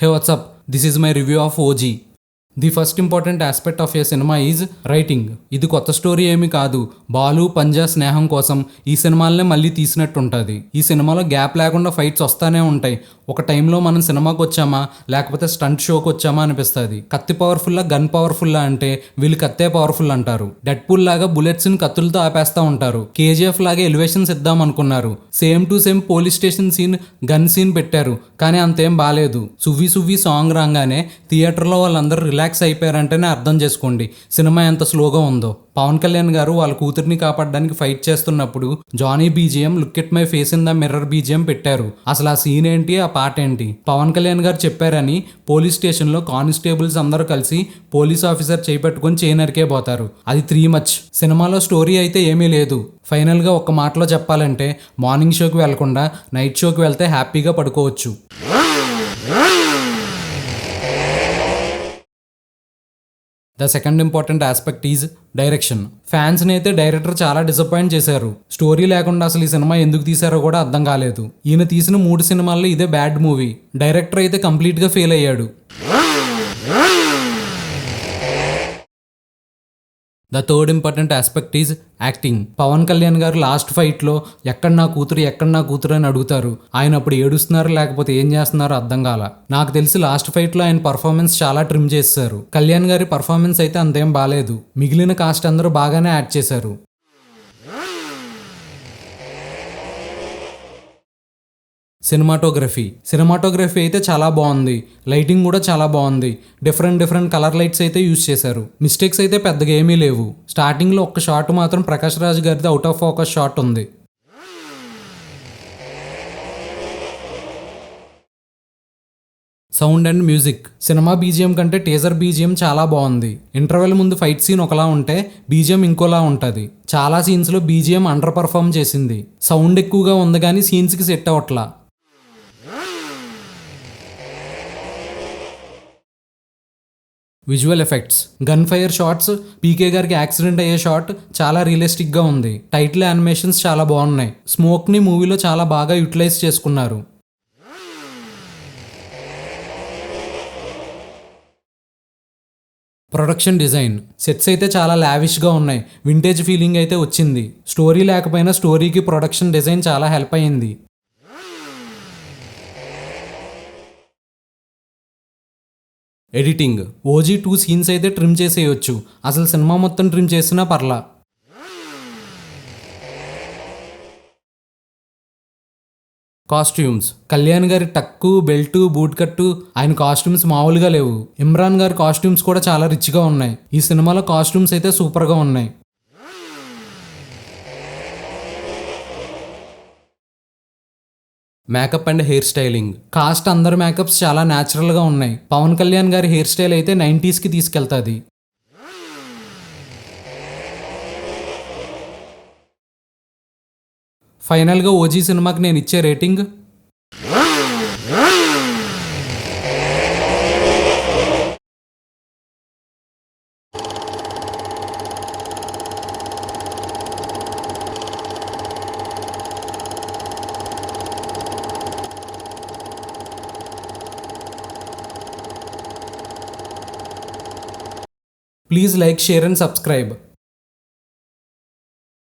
Hey, what's up? This is my review of OG. The first important aspect of A cinema is writing. ఇది కొత్త story ఏమీ కాదు. బాలు పంజా స్నేహం కోసం ఈ సినిమాలనే మళ్ళీ తీసినట్టు ఉంటుంది. ఈ సినిమాలో గ్యాప్ లేకుండా ఫైట్స్ వస్తానే ఉంటాయి. ఒక టైంలో మనం సినిమాకి వచ్చామా లేకపోతే స్టంట్ షోకి వచ్చామా అనిపిస్తుంది. కత్తి పవర్ఫుల్లా గన్ పవర్ఫుల్లా అంటే వీళ్ళు కత్తే పవర్ఫుల్ అంటారు. డెడ్ పూల్ లాగా బుల్లెట్స్ని కత్తులతో ఆపేస్తూ ఉంటారు. కేజీఎఫ్ లాగా ఎలివేషన్స్ ఇద్దాం అనుకున్నారు. Same to same police station scene gun scene పెట్టారు, కానీ అంతేం బాలేదు. సువ్వి సువ్వి సాంగ్ రాగానే థియేటర్లో వాళ్ళందరూ రిలాక్స్ అయిపోయారంటేనే అర్థం చేసుకోండి సినిమా ఎంత స్లోగా ఉందో. పవన్ కళ్యాణ్ గారు వాళ్ళ కూతుర్ని కాపాడడానికి ఫైట్ చేస్తున్నప్పుడు Johnny BGM look at my face in the mirror BGM పెట్టారు. అసలు ఆ సీన్ ఏంటి, ఆ పాట ఏంటి? పవన్ కళ్యాణ్ గారు చెప్పారని పోలీస్ స్టేషన్లో కానిస్టేబుల్స్ అందరూ కలిసి పోలీస్ ఆఫీసర్ చేపట్టుకొని చేయనరికే పోతారు. అది 3 మచ్. సినిమాలో స్టోరీ అయితే ఏమీ లేదు. ఫైనల్గా ఒక్క మాటలో చెప్పాలంటే మార్నింగ్ షోకి వెళ్లకుండా నైట్ షోకి వెళ్తే హ్యాపీగా పడుకోవచ్చు. The second important aspect is direction. ఫ్యాన్స్ని అయితే డైరెక్టర్ చాలా డిసప్పాయింట్ చేశారు. స్టోరీ లేకుండా అసలు ఈ సినిమా ఎందుకు తీశారో కూడా అర్థం కాలేదు. ఈయన తీసిన 3 సినిమాల్లో ఇదే బ్యాడ్ మూవీ. డైరెక్టర్ అయితే కంప్లీట్గా ఫెయిల్ అయ్యాడు. The third important aspect is acting. Pawan Kalyan garu last ఫైట్లో ఎక్కడ నా కూతురు అని అడుగుతారు. ఆయన అప్పుడు ఏడుస్తున్నారు లేకపోతే ఏం చేస్తున్నారో అర్థం కాల. నాకు తెలిసి లాస్ట్ ఫైట్లో ఆయన పర్ఫార్మెన్స్ చాలా ట్రిమ్ చేశారు. కళ్యాణ్ గారి పర్ఫార్మెన్స్ అయితే అంతేం బాలేదు. మిగిలిన కాస్ట్ అందరూ బాగానే యాడ్ చేశారు. సినిమాటోగ్రఫీ అయితే చాలా బాగుంది. లైటింగ్ కూడా చాలా బాగుంది. డిఫరెంట్ కలర్ లైట్స్ అయితే యూజ్ చేశారు. మిస్టేక్స్ అయితే పెద్దగా ఏమీ లేవు. స్టార్టింగ్లో ఒక్క షాట్ మాత్రం ప్రకాష్ రాజ్ గారిది అవుట్ ఆఫ్ ఫోకస్ షాట్ ఉంది. Sound and music. Cinema BGM కంటే టీజర్ బీజిఎం చాలా బాగుంది. ఇంటర్వెల్ ముందు ఫైట్ సీన్ ఒకలా ఉంటే బీజిఎం ఇంకోలా ఉంటుంది. చాలా సీన్స్లో బీజిఎం అండర్ పర్ఫామ్ చేసింది. సౌండ్ ఎక్కువగా ఉంది కానీ సీన్స్కి సెట్ అవ్వట్లా. Visual effects. Gunfire shots, PK గారికి యాక్సిడెంట్ అయ్యే షాట్ చాలా రియలిస్టిక్గా ఉంది. టైటిల్ యానిమేషన్స్ చాలా బాగున్నాయి. స్మోక్ని మూవీలో చాలా బాగా యూటిలైజ్ చేసుకున్నారు. Production design. సెట్స్ అయితే చాలా లావిష్గా ఉన్నాయి. వింటేజ్ ఫీలింగ్ అయితే వచ్చింది. స్టోరీ లేకపోయినా స్టోరీకి ప్రొడక్షన్ డిజైన్ చాలా హెల్ప్ అయ్యింది. ఎడిటింగ్. ఓజీ 2 సీన్స్ అయితే ట్రిమ్ చేసేయచ్చు. అసలు సినిమా మొత్తం ట్రిమ్ చేసినా పర్లా. కాస్ట్యూమ్స్. కళ్యాణ్ గారి టక్కు, బెల్టు, బూట్ కట్టు, ఆయన కాస్ట్యూమ్స్ మామూలుగా లేవు. ఇమ్రాన్ గారి కాస్ట్యూమ్స్ కూడా చాలా రిచ్గా ఉన్నాయి. ఈ సినిమాలో కాస్ట్యూమ్స్ అయితే సూపర్గా ఉన్నాయి. Makeup and hair styling. Cost అందరి మేకప్స్ చాలా న్యాచురల్గా ఉన్నాయి. పవన్ కళ్యాణ్ గారి హెయిర్ స్టైల్ అయితే 90స్కి తీసుకెళ్తుంది. ఫైనల్గా ఓజీ సినిమాకి నేను ఇచ్చే rating Please like, share and subscribe.